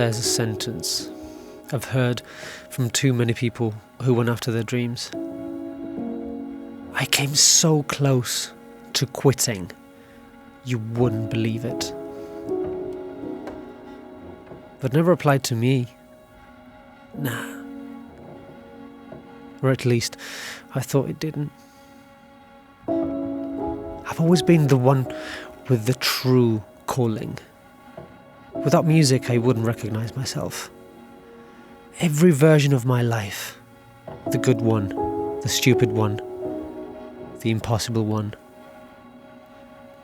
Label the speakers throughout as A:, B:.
A: There's a sentence I've heard from too many people who went after their dreams. I came so close to quitting, you wouldn't believe it. But never applied to me. Nah. Or at least, I thought it didn't. I've always been the one with the true calling. Without music, I wouldn't recognize myself. Every version of my life, the good one, the stupid one, the impossible one,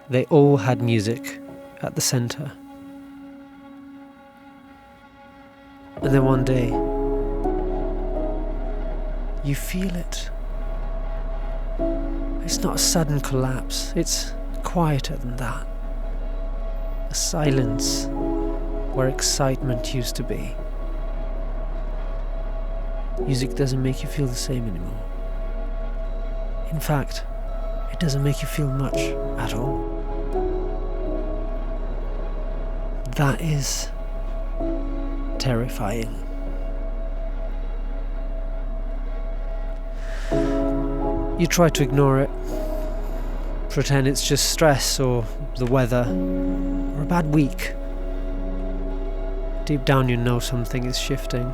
A: they all had music at the center. And then one day, you feel it. It's not a sudden collapse, it's quieter than that. A silence where excitement used to be. Music doesn't make you feel the same anymore. In fact, it doesn't make you feel much at all. That is terrifying. You try to ignore it, pretend it's just stress or the weather or a bad week. Deep down you know something is shifting.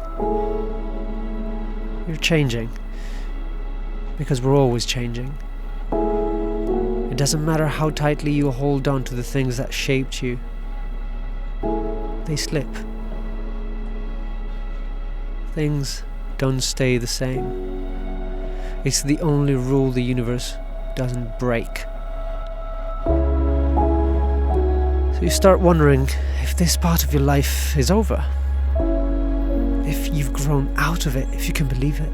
A: You're changing, because we're always changing. It doesn't matter how tightly you hold on to the things that shaped you. They slip. Things don't stay the same. It's the only rule the universe doesn't break. So you start wondering if this part of your life is over. If you've grown out of it, if you can believe it.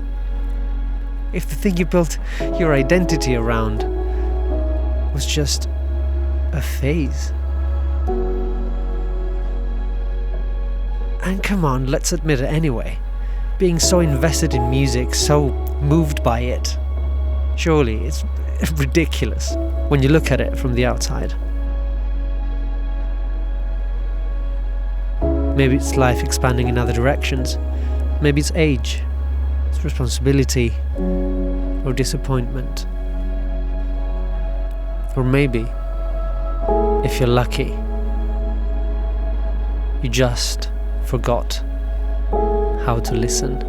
A: If the thing you built your identity around was just a phase. And come on, let's admit it anyway. Being so invested in music, so moved by it, surely it's ridiculous when you look at it from the outside. Maybe it's life expanding in other directions. Maybe it's age, it's responsibility, or disappointment. Or maybe, if you're lucky, you just forgot how to listen.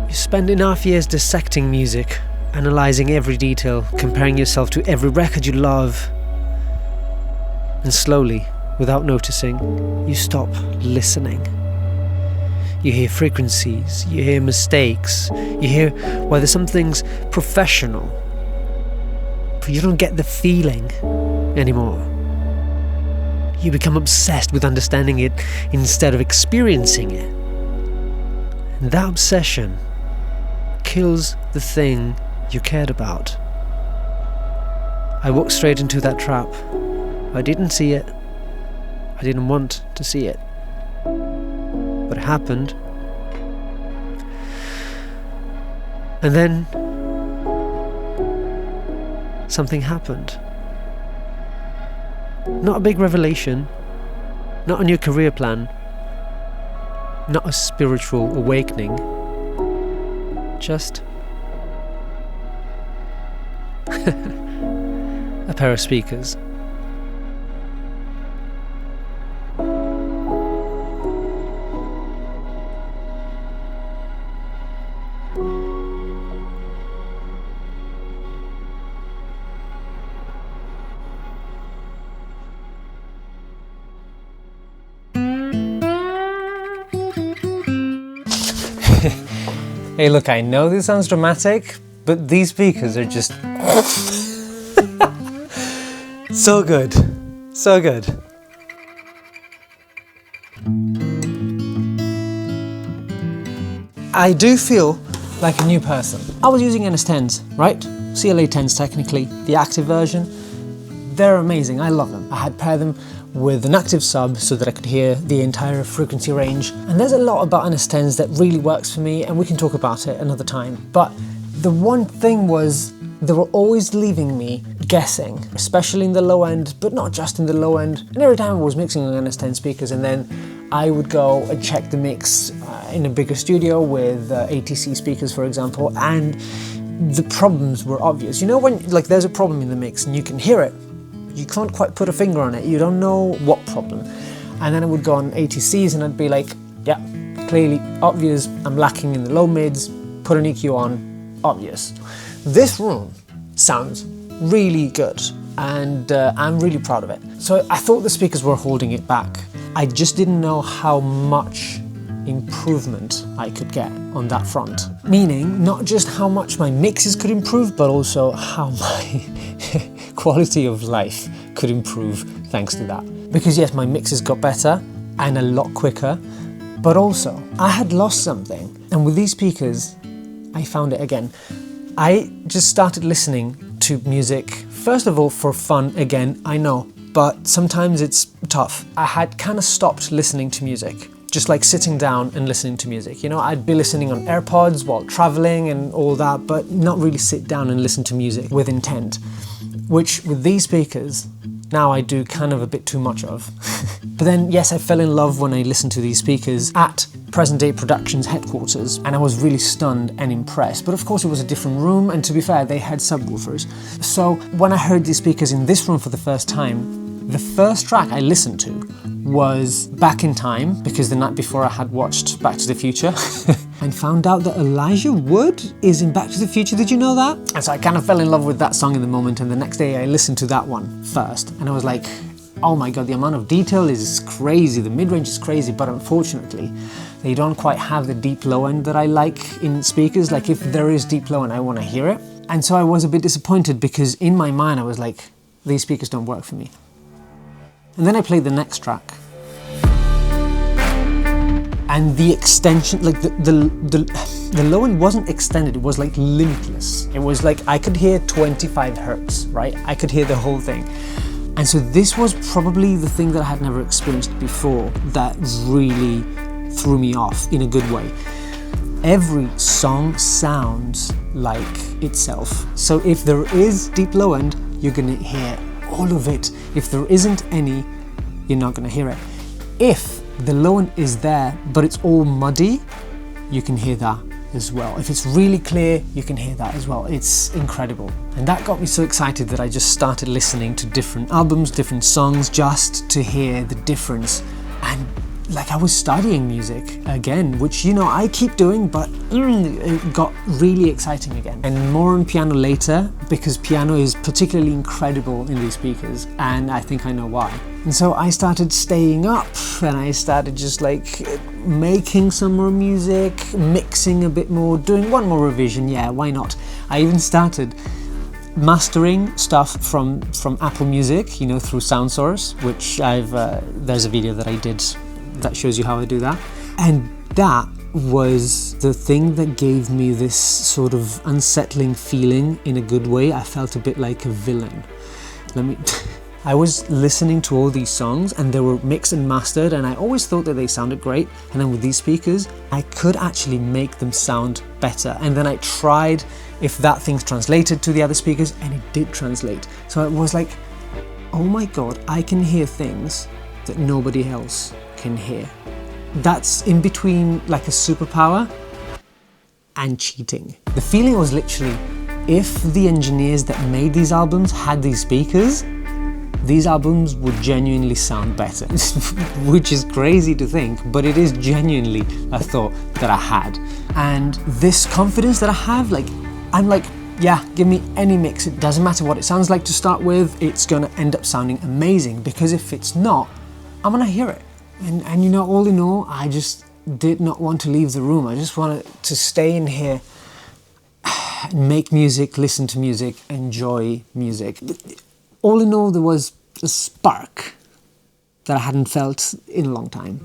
A: You spend enough years dissecting music, analysing every detail, comparing yourself to every record you love, and slowly, without noticing, you stop listening. You hear frequencies, you hear mistakes, you hear whether something's professional, but you don't get the feeling anymore. You become obsessed with understanding it instead of experiencing it. And that obsession kills the thing you cared about. I walked straight into that trap. I didn't see it. I didn't want to see it. But it happened. And then something happened. Not a big revelation, not a new career plan, not a spiritual awakening, just a pair of speakers. Hey look, I know this sounds dramatic, but these speakers are just so good, so good. I do feel like a new person. I was using NS10s, right? CLA 10s technically, the active version. They're amazing, I love them. I had paired them with an active sub so that I could hear the entire frequency range. And there's a lot about NS10s that really works for me, and we can talk about it another time. But the one thing was, they were always leaving me guessing, especially in the low end, but not just in the low end. And every time I was mixing on NS10 speakers, and then I would go and check the mix in a bigger studio with ATC speakers, for example, and the problems were obvious. You know when like there's a problem in the mix and you can hear it, you can't quite put a finger on it, you don't know what problem. And then I would go on ATCs and I'd be like, yeah, clearly obvious, I'm lacking in the low mids, put an EQ on, obvious. This room sounds really good, and I'm really proud of it. So I thought the speakers were holding it back. I just didn't know how much improvement I could get on that front. Meaning, not just how much my mixes could improve, but also how my quality of life could improve thanks to that. Because yes, my mixes got better and a lot quicker, but also I had lost something. And with these speakers, I found it again. I just started listening to music, first of all for fun again, I know, but sometimes it's tough. I had kind of stopped listening to music, just like sitting down and listening to music. You know, I'd be listening on AirPods while traveling and all that, but not really sit down and listen to music with intent, which with these speakers, now I do kind of a bit too much of. But then, yes, I fell in love when I listened to these speakers at Present Day Productions headquarters, and I was really stunned and impressed. But of course it was a different room, and to be fair, they had subwoofers. So when I heard these speakers in this room for the first time, the first track I listened to was Back in Time, because the night before I had watched Back to the Future and found out that Elijah Wood is in Back to the Future. Did you know that? And so I kind of fell in love with that song in the moment, and the next day I listened to that one first, and I was like, oh my god, the amount of detail is crazy, the mid-range is crazy, but unfortunately they don't quite have the deep low end that I like in speakers. Like if there is deep low end, I want to hear it. And so I was a bit disappointed, because in my mind I was like, these speakers don't work for me. And then I played the next track, and the extension, like the low end wasn't extended, it was like limitless. It was like I could hear 25 hertz, right? I could hear the whole thing. And so this was probably the thing that I had never experienced before that really threw me off in a good way. Every song sounds like itself. So if there is deep low end, you're gonna hear all of it. If there isn't any, you're not gonna hear it. If the low end is there, but it's all muddy, you can hear that as well. If it's really clear, you can hear that as well. It's incredible. And that got me so excited that I just started listening to different albums, different songs, just to hear the difference. And like I was studying music again, which, you know, I keep doing, but it got really exciting again. And more on piano later, because piano is particularly incredible in these speakers, and I think I know why. And so I started staying up, and I started just like making some more music, mixing a bit more, doing one more revision, yeah, why not? I even started mastering stuff from Apple Music, you know, through SoundSource, which there's a video that I did that shows you how I do that. And that was the thing that gave me this sort of unsettling feeling in a good way. I felt a bit like a villain. I was listening to all these songs and they were mixed and mastered, and I always thought that they sounded great. And then with these speakers, I could actually make them sound better. And then I tried if that thing's translated to the other speakers, and it did translate. So it was like, oh my god, I can hear things that nobody else can hear. That's in between like a superpower and cheating. The feeling was literally, if the engineers that made these albums had these speakers, these albums would genuinely sound better. Which is crazy to think, but it is genuinely a thought that I had. And this confidence that I have, like, I'm like, yeah, give me any mix, it doesn't matter what it sounds like to start with, it's gonna end up sounding amazing, because if it's not, I'm gonna hear it. And you know, all in all, I just did not want to leave the room. I just wanted to stay in here, make music, listen to music, enjoy music. All in all, there was a spark that I hadn't felt in a long time.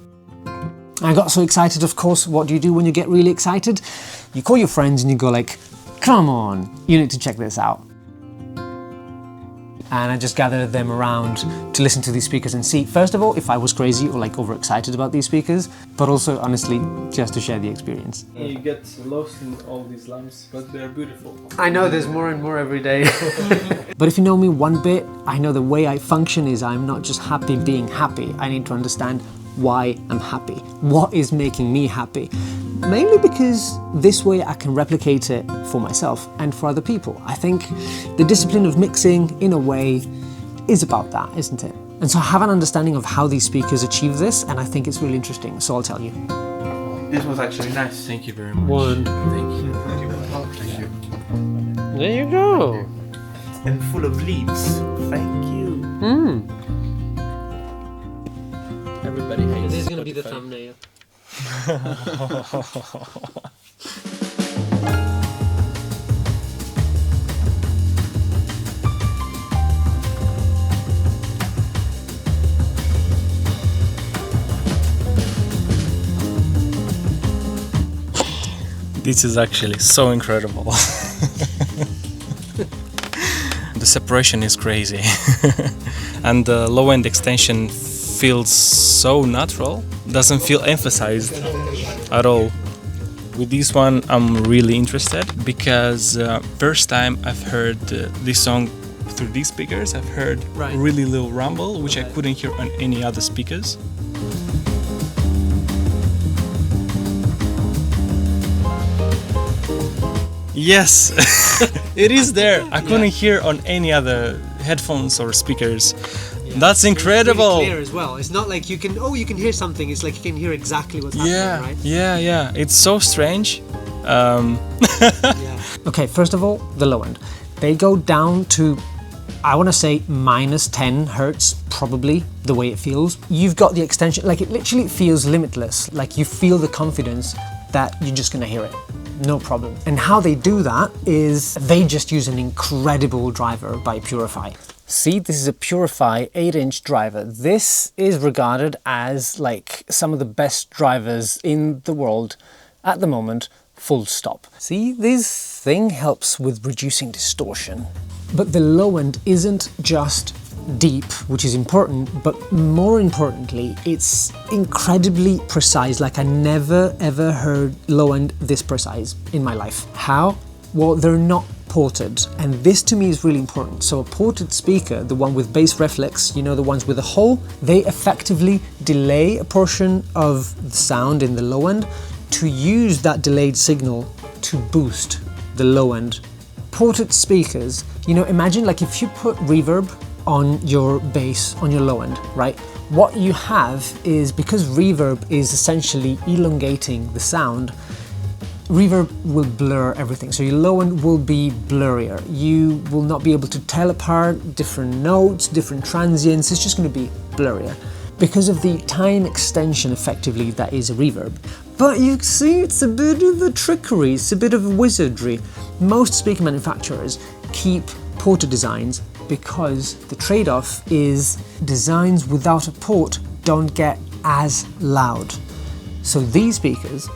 A: I got so excited, of course. What do you do when you get really excited? You call your friends and you go like, come on, you need to check this out. and I just gathered them around to listen to these speakers and see, first of all, if I was crazy or like overexcited about these speakers, but also honestly just to share the experience.
B: You get lost in all these lamps, but they're beautiful.
A: I know there's more and more every day. But if you know me one bit, I know the way I function is I'm not just happy being happy. I need to understand why I'm happy. What is making me happy? Mainly because this way I can replicate it for myself and for other people. I think the discipline of mixing, in a way, is about that, isn't it? And so I have an understanding of how these speakers achieve this, and I think it's really interesting, so I'll tell you.
B: This was actually nice.
C: Thank you very much.
A: One.
C: Thank you. Thank you.
A: There you go.
B: And full of leaves. Thank you.
C: Everybody hates
A: This is going to be the
C: Spotify.
A: thumbnail.
C: This is actually so incredible. The separation is crazy. And the low end extension feels so natural, doesn't feel emphasized at all. With this one I'm really interested because first time I've heard this song through these speakers, I've heard really little rumble, which I couldn't hear on any other speakers. Yes, it is there. I couldn't hear on any other headphones or speakers. That's incredible.
A: It's really clear as well. It's not like you can hear something. It's like you can hear exactly what's happening, right?
C: Yeah. It's so strange.
A: Okay, first of all, the low end. They go down to, I want to say -10 hertz, probably, the way it feels. You've got the extension, like it literally feels limitless. Like you feel the confidence that you're just going to hear it. No problem. And how they do that is they just use an incredible driver by Purify. See, this is a Purify 8-inch driver. This is regarded as like some of the best drivers in the world at the moment, full stop. See, this thing helps with reducing distortion. But the low end isn't just deep, which is important, but more importantly, it's incredibly precise. Like I never ever heard low end this precise in my life. How? Well, they're not ported, and this to me is really important. So a ported speaker, the one with bass reflex, you know, the ones with a hole, they effectively delay a portion of the sound in the low end to use that delayed signal to boost the low end. Ported speakers, you know, imagine like if you put reverb on your bass, on your low end, right? What you have is, because reverb is essentially elongating the sound, reverb will blur everything. So your low end will be blurrier. You will not be able to tell apart different notes, different transients. It's just going to be blurrier because of the time extension effectively that is a reverb. But you see, it's a bit of a trickery, it's a bit of a wizardry. Most speaker manufacturers keep ported designs because the trade-off is designs without a port don't get as loud. So these speakers,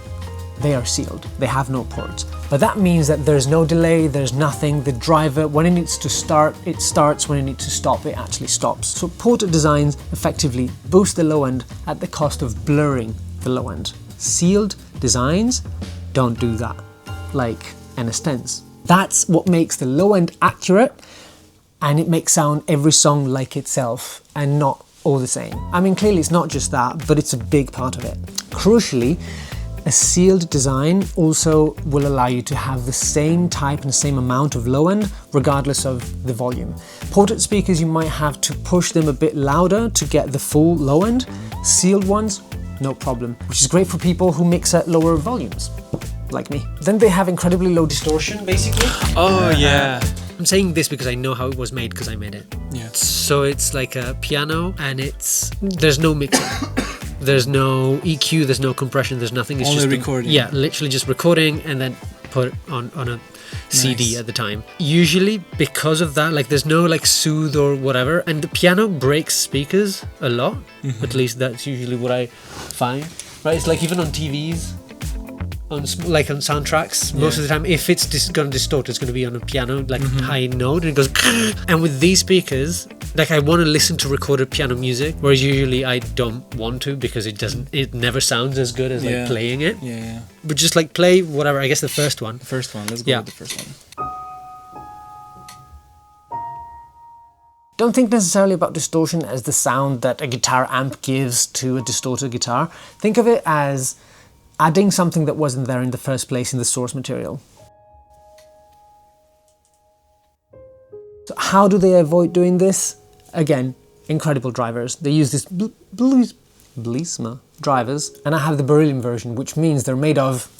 A: they are sealed, they have no ports. But that means that there's no delay, there's nothing. The driver, when it needs to start, it starts. When it needs to stop, it actually stops. So ported designs effectively boost the low end at the cost of blurring the low end. Sealed designs don't do that, like an Entails. That's what makes the low end accurate, and it makes sound every song like itself and not all the same. I mean, clearly it's not just that, but it's a big part of it. Crucially, a sealed design also will allow you to have the same type and same amount of low end regardless of the volume. Ported speakers, you might have to push them a bit louder to get the full low end. Sealed ones, no problem, which is great for people who mix at lower volumes, like me. Then they have incredibly low distortion, basically.
C: Oh yeah.
A: I'm saying this because I know how it was made because I made it.
C: Yeah.
A: So it's like a piano, and there's no mixing. There's no EQ, there's no compression, there's nothing. It's
C: Only
A: just
C: recording.
A: Yeah, literally just recording and then put it on a CD at the time. Usually because of that, like there's no like soothe or whatever, and the piano breaks speakers a lot. At least that's usually what I find. Right? It's like even on TVs, on soundtracks. Most of the time, if it's going to distort, it's going to be on a piano, like high note, and it goes. And with these speakers, like I want to listen to recorded piano music, whereas usually I don't want to because it never sounds as good as like playing it.
C: Yeah.
A: But just like play whatever. I guess the first one.
C: The first one. Let's go with the first one.
A: Don't think necessarily about distortion as the sound that a guitar amp gives to a distorted guitar. Think of it as adding something that wasn't there in the first place in the source material. So how do they avoid doing this? Again, incredible drivers. They use this Blisma drivers, and I have the beryllium version, which means they're made of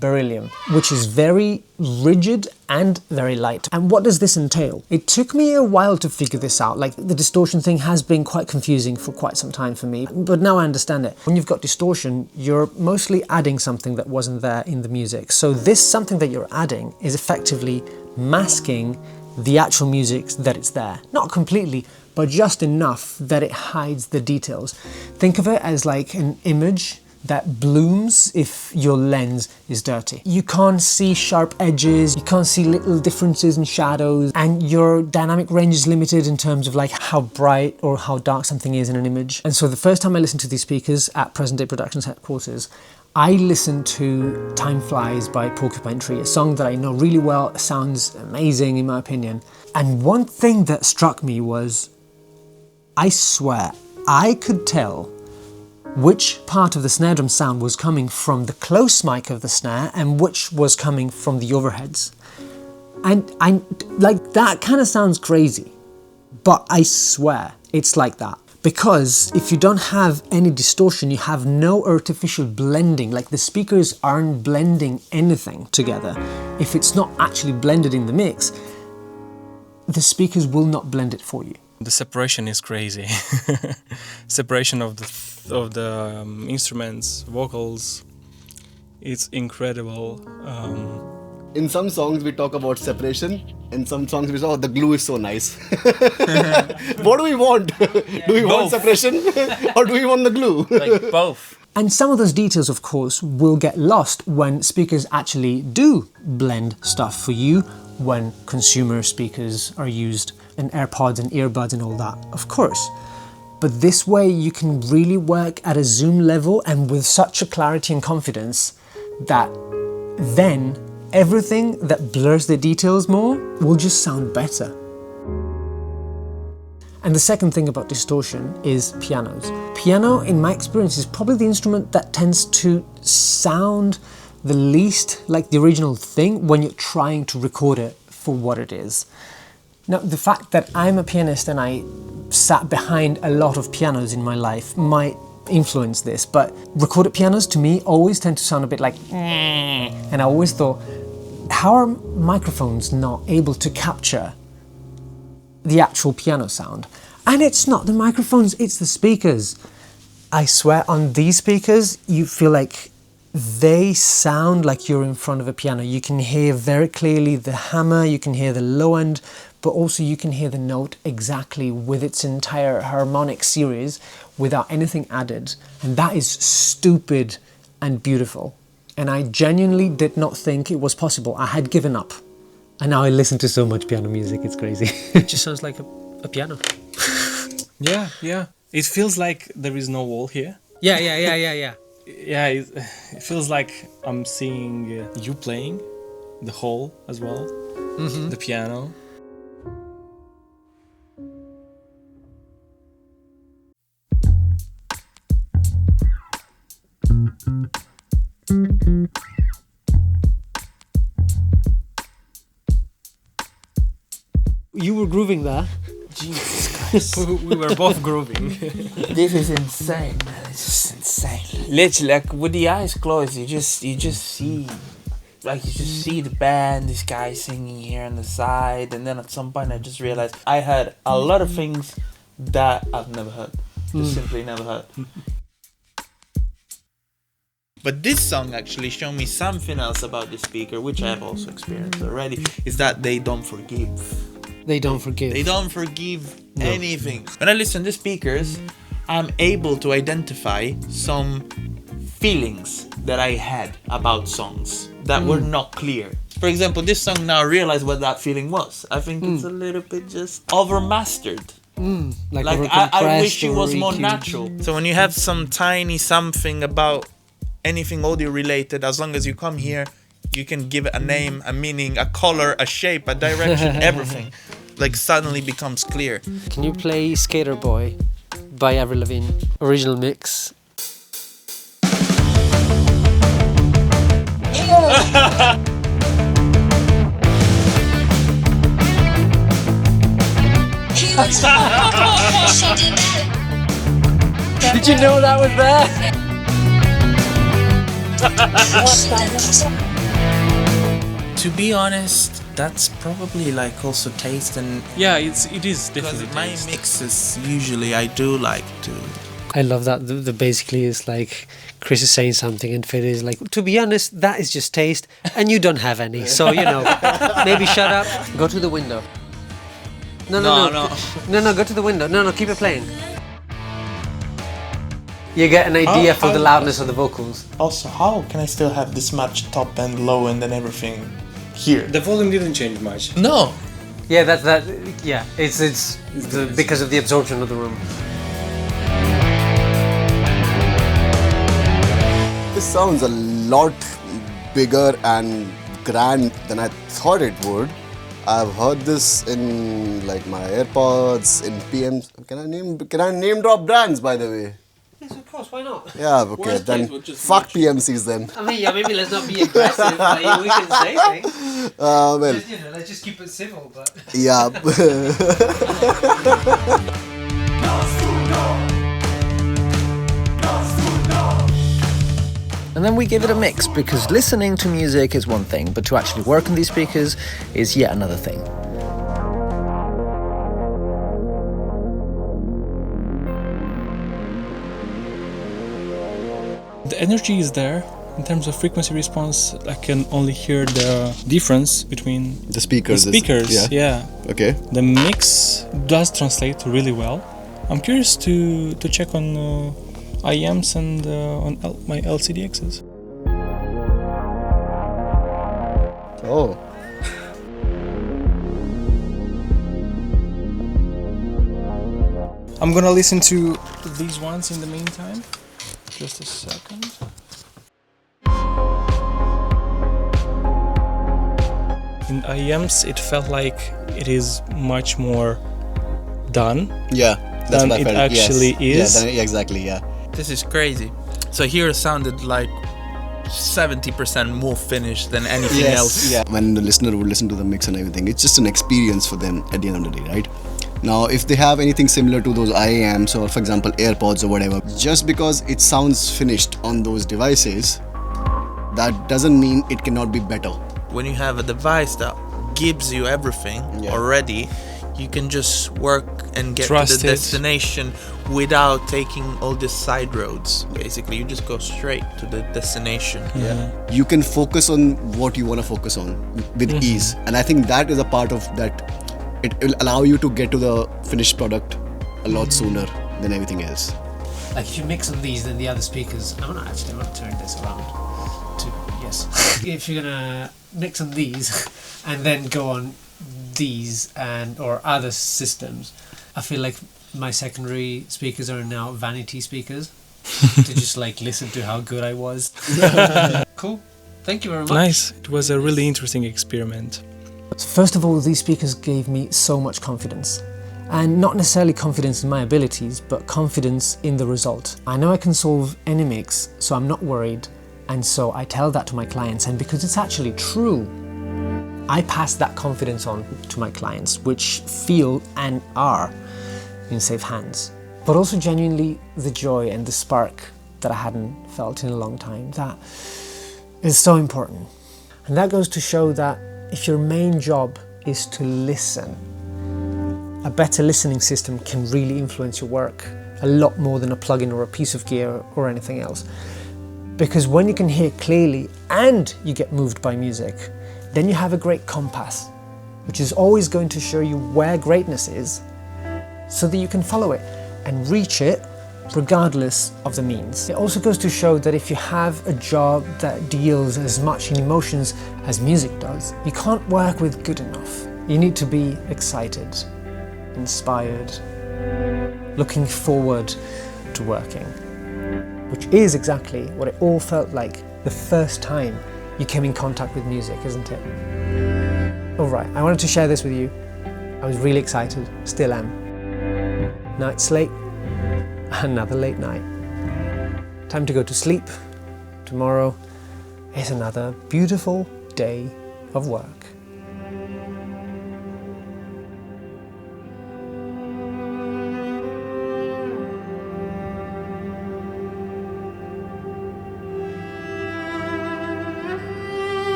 A: beryllium, which is very rigid and very light. And what does this entail? It took me a while to figure this out. Like, the distortion thing has been quite confusing for quite some time for me, but now I understand it. When you've got distortion, you're mostly adding something that wasn't there in the music. So this something that you're adding is effectively masking the actual music that it's there. Not completely, but just enough that it hides the details. Think of it as like an image that blooms if your lens is dirty. You can't see sharp edges, you can't see little differences in shadows, and your dynamic range is limited in terms of like how bright or how dark something is in an image. And so the first time I listened to these speakers at Present Day Productions headquarters, I listened to Time Flies by Porcupine Tree, a song that I know really well, sounds amazing in my opinion. And one thing that struck me was, I swear, I could tell which part of the snare drum sound was coming from the close mic of the snare and which was coming from the overheads. And I like, that kind of sounds crazy, but I swear it's like that. Because if you don't have any distortion, you have no artificial blending, like the speakers aren't blending anything together. If it's not actually blended in the mix, the speakers will not blend it for you.
C: The separation is crazy. Separation of the instruments, vocals, it's incredible.
D: In some songs we talk about separation, in some songs we say, oh, the glue is so nice. What do we want? Do we want separation or do we want the glue?
C: Like both.
A: And some of those details, of course, will get lost when speakers actually do blend stuff for you, when consumer speakers are used, and AirPods and earbuds and all that, of course. But this way you can really work at a zoom level and with such a clarity and confidence that then everything that blurs the details more will just sound better. And the second thing about distortion is pianos. Piano, in my experience, is probably the instrument that tends to sound the least like the original thing when you're trying to record it for what it is. Now, the fact that I'm a pianist and I sat behind a lot of pianos in my life might influence this, but recorded pianos to me always tend to sound a bit like and I always thought, how are microphones not able to capture the actual piano sound? And it's not the microphones, it's the speakers. I swear, on these speakers, you feel like they sound like you're in front of a piano. You can hear very clearly the hammer, you can hear the low end, but also you can hear the note exactly with its entire harmonic series without anything added. And that is stupid and beautiful. And I genuinely did not think it was possible. I had given up. And now I listen to so much piano music, it's crazy. It just sounds like a piano.
C: Yeah. It feels like there is no wall here.
A: Yeah.
C: Yeah, it feels like I'm seeing you playing the whole as well, the piano.
A: You were grooving there.
E: Jesus Christ.
C: We were both grooving.
E: This is insane, man. It's just insane. Literally, like with the eyes closed, you just see, like you just see the band, this guy singing here on the side, and then at some point I just realized I heard a lot of things that I've never heard. Just simply never heard. But this song actually showed me something else about the speaker, which I have also experienced already, is that they don't forgive.
A: They don't forgive.
E: They don't forgive anything. When I listen to speakers, I'm able to identify some feelings that I had about songs that were not clear. For example, this song now I realize what that feeling was. I think it's a little bit just overmastered.
A: Like
E: I wish it
A: or
E: was more
A: EQ'd.
E: natural. So when you have some tiny something about anything audio related, as long as you come here, you can give it a name, a meaning, a color, a shape, a direction, everything. Like suddenly becomes clear.
A: Can you play Skater Boy by Avril Lavigne? Original mix. Did you know that was there?
E: To be honest, that's probably like also taste and
C: Yeah, it is
E: because
C: definitely
E: my
C: taste.
E: mixes usually I do like to.
A: I love that. The basically is like Chris is saying something and Fid is like, to be honest, that is just taste and you don't have any. So, you know, maybe shut up. Go to the window. No, go to the window. No, keep it playing. You get an idea for the loudness of the vocals.
E: Also, how can I still have this much top end, low end, and everything here?
C: The volume didn't change much.
E: No.
A: Yeah, yeah, it's because of the absorption of the room.
D: This sounds a lot bigger and grand than I thought it would. I've heard this in like my AirPods, in PMs. Can I name drop brands, by the way?
A: Yes, of course, why not?
D: Yeah, okay, then fuck PMCs then.
A: I mean, yeah, maybe let's not be aggressive, like, we can say things.
D: Well,
A: Just, you know, let's just keep it civil, but...
D: yeah.
F: And then we give it a mix, because listening to music is one thing, but to actually work on these speakers is yet another thing.
C: The energy is there. In terms of frequency response, I can only hear the difference between
D: The speakers.
C: Yeah.
D: Okay.
C: The mix does translate really well. I'm curious to check on IEMs and on my LCDXs.
D: Oh.
C: I'm gonna listen to these ones in the meantime. Just a second. In IEMs, it felt like it is much more done
D: Yeah. That's
C: than
D: what I
C: it
D: felt.
C: actually
D: yes.
C: is.
D: Yeah, exactly, yeah.
E: This is crazy. So here it sounded like 70% more finished than anything else.
D: Yeah. When the listener would listen to the mix and everything, it's just an experience for them at the end of the day, right? Now, if they have anything similar to those IAMs or, for example, AirPods or whatever, just because it sounds finished on those devices, that doesn't mean it cannot be better.
E: When you have a device that gives you everything already, you can just work and get
C: Trust
E: to the
C: it.
E: destination without taking all these side roads. Basically, you just go straight to the destination.
D: You can focus on what you want to focus on with ease. And I think that is a part of that. It will allow you to get to the finished product a lot sooner than everything else.
A: Like if you mix on these, then the other speakers... I'm going to turn this around. Yes. If you're going to mix on these and then go on these or other systems, I feel like my secondary speakers are now vanity speakers to just like listen to how good I was. Cool. Thank you very much.
C: Nice. It was a really interesting experiment.
A: First of all, these speakers gave me so much confidence. And not necessarily confidence in my abilities, but confidence in the result. I know I can solve any mix, so I'm not worried. And so I tell that to my clients, and because it's actually true, I pass that confidence on to my clients, which feel and are in safe hands. But also genuinely the joy and the spark that I hadn't felt in a long time. That is so important. And that goes to show that if your main job is to listen, a better listening system can really influence your work a lot more than a plugin or a piece of gear or anything else. Because when you can hear clearly and you get moved by music, then you have a great compass, which is always going to show you where greatness is so that you can follow it and reach it regardless of the means. It also goes to show that if you have a job that deals as much in emotions as music does, you can't work with good enough. You need to be excited, inspired, looking forward to working, which is exactly what it all felt like the first time you came in contact with music, isn't it? Alright, I wanted to share this with you. I was really excited, still am. Now it's late, another late night. Time to go to sleep. Tomorrow is another beautiful day of work.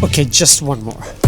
A: Okay, just one more.